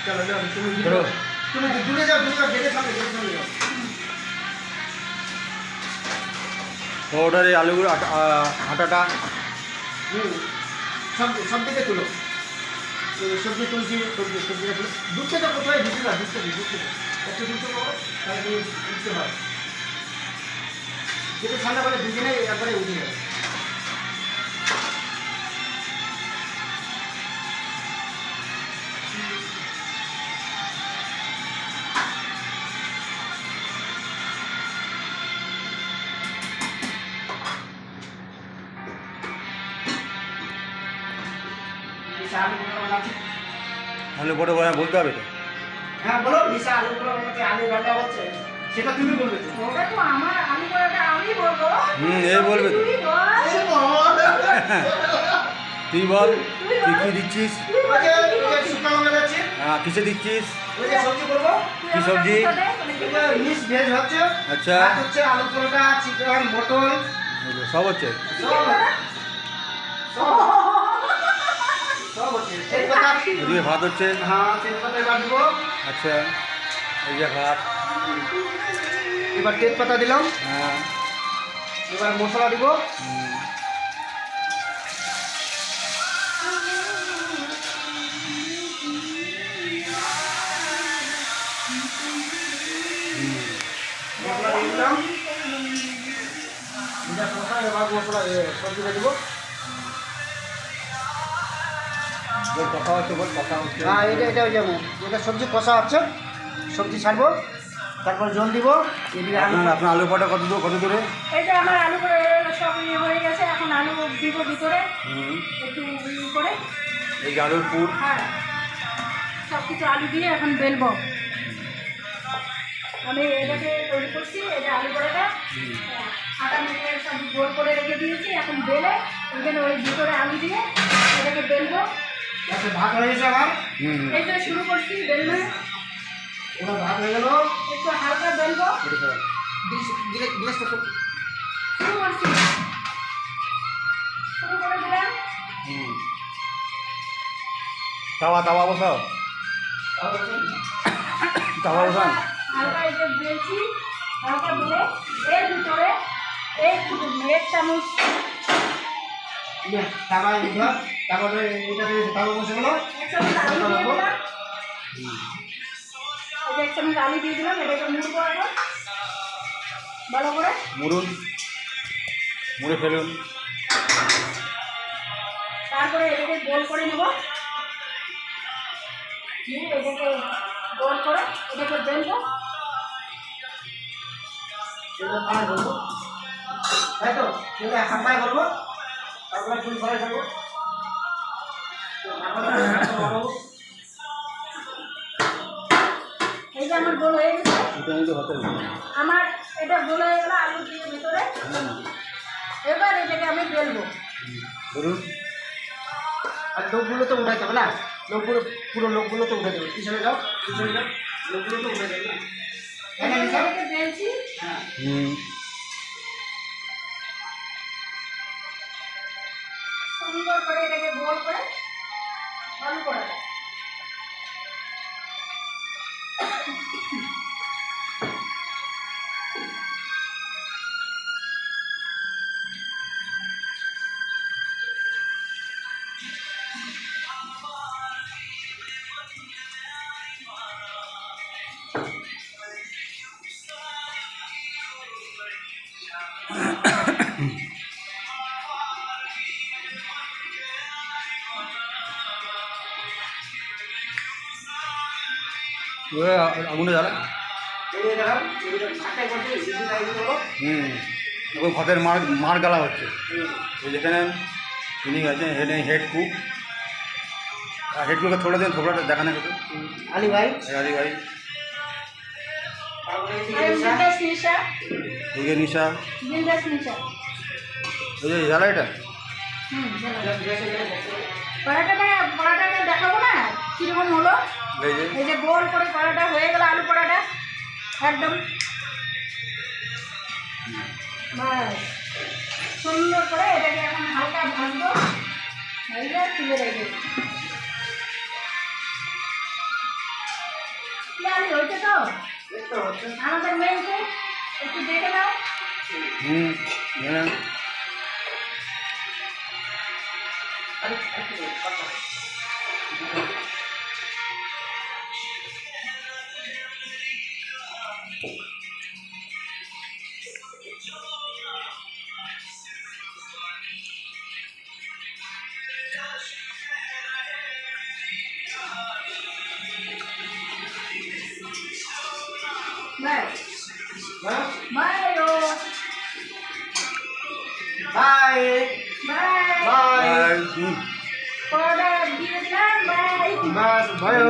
চলো যাও তুমি দূরে যাও গেটের সামনে যাও। তো ওটার এই আলুগুলো আটাটা সব দিকে তুলো, সবজি তুলছি, সবজিটা তুলো। দুধ থেকে কোথায় দিচ্ছি না, দুধ থেকে একটু দুধ করো, তাহলে উঠতে হয়। যেটা ঠান্ডা করে দুজনে একবারে উঠে যাবে। আলু পরে বলতে হবে তো। হ্যাঁ বলো, দিশা আলু পুরো আলু রান্না হচ্ছে, সেটা তুমি বলবে তো। ওটা তো আমার আলু পরোটা আমি বলবো। এই বলবে তো। তুই বল। তুই বল তুই কি দিচ্ছিস? শুকনো লঙ্কা যাচ্ছে। হ্যাঁ, কিসে দিচ্ছিস? ওই যে সবজি করবো, কি সবজি? মিক্স ভেজ হচ্ছে। আচ্ছা, আর হচ্ছে আলু পরোটা, চিকেন, মটন সব হচ্ছে। সব হচ্ছে। তেজপাতা, এদিকে ভাত হচ্ছে। হ্যাঁ তেজপাতা এবার দিব। আচ্ছা, এই যে ভাত। এবার তেজপাতা দিলাম, হ্যাঁ। এবার মশলা দিব। মশলা দিয়ে দিলাম। এটা কষা, এবার মশলা সবজিটা দিব। বল কথা হচ্ছে, বল কথা হচ্ছে। হ্যাঁ এটা হয়ে যাবে, এটা সবজি কষা হচ্ছে, সবজি ছাড়বো, তারপর জল দিব। এদিকে আপনার আলু পরোটা কত দূরে? এই যে আমার আলু করে সব ইয়ে হয়ে গেছে, এখন আলু দিব ভিতরে একটু ইয়ে করে। এই যে আলুর পুর। হ্যাঁ, সব কিছু আলু দিয়ে এখন বেলবো। আমি এটাকে তৈরি করছি, এটা আলু পরোটা আটা মেখে সব গোল করে রেখে দিয়েছি। এখন বেলে এখানে ওই ভিতরে আলু দিয়ে এটাকে বেলবো। আচ্ছা, ভাত হয়ে গেছে আমার। এই যে শুরু করছি বেলনা, ওটা ভাত হয়ে গেল। একটু হালকা বেলবো। গ্যাসটা শুরু করছি, শুরু করে দিলাম। তাওয়া বসাও। তাওয়া বসান। হালকা এটা বেলছি, হালকা বেলে এর ভিতরে এক চামচ তারপর তারপরে এটাতে তাওয়া বসে গেল। এক চামচ আলু দিয়ে দিলাম। এই যে এক চামচ আলু দিয়ে দিলাম, এটাকে মুড়বো এখন ভালো করে। মুড়ে ফেলুন। তারপরে এটাকে গোল করে নেব, নিয়ে এটাকে গোল করে এটাকে বেলবো। এটা ফ্রাই করবো, তাই তো? এটা ফ্রাই করবো, তারপরে ফুল ফ্রাই করবো। এই যে আমার গোল হয়ে গেছে, এটা কিন্তু হতে হবে। আমার এটা গোল হয়ে গেল আলু দিয়ে ভিতরে। এবার এটাকে আমি বেলবো। ধরুন। আর লোকগুলো তো উঠাইতে হবে না, লোকগুলো পুরো লোকগুলো তো উঠে দেবে। পিছনে যাও, পিছনে যাও, লোকগুলো তো উঠে দেবে না। এটাকে বেলছি, হ্যাঁ, সুন্দর করে এটাকে গোল করে আলু করা যায়। আগুনটা জ্বালা। এই দেখো, এগুলো ঢাকায় করতে ইজিটা এগুলো হলো। ওই ভাতের মার গালা হচ্ছে। ওই যেখানে ইনি আছেন হেড কুক, হেড কুকে থোড়া দিন, থোড়াটা দেখানো একটু। আলী ভাই, আলী ভাই, তারপরে বিন্দাস নিশা, এদিকে নিশা। বিন্দাস নিশা। ওই যে জ্বালা এটা। পরাটাকে দেখাবো না কিরকম হলো। এই যে গোল করে পরাটা হয়ে গেল, আলু পরাটা একদম বাস সুন্দর করে। এটাকে এখন হালকা ভাজবো, ভাজলে তুলে রেখে আলু হয়েছে তো দেখতে হচ্ছে আমাদের মেন কুক একটু দেখে নাও। হুম হ্যাঁ আরে একটু করে, পাতা। বাই হ্যাঁ বাই ও বাই বাই বাই হুম পরোটা দিয়ে দিলাম বাই বাই ভাইও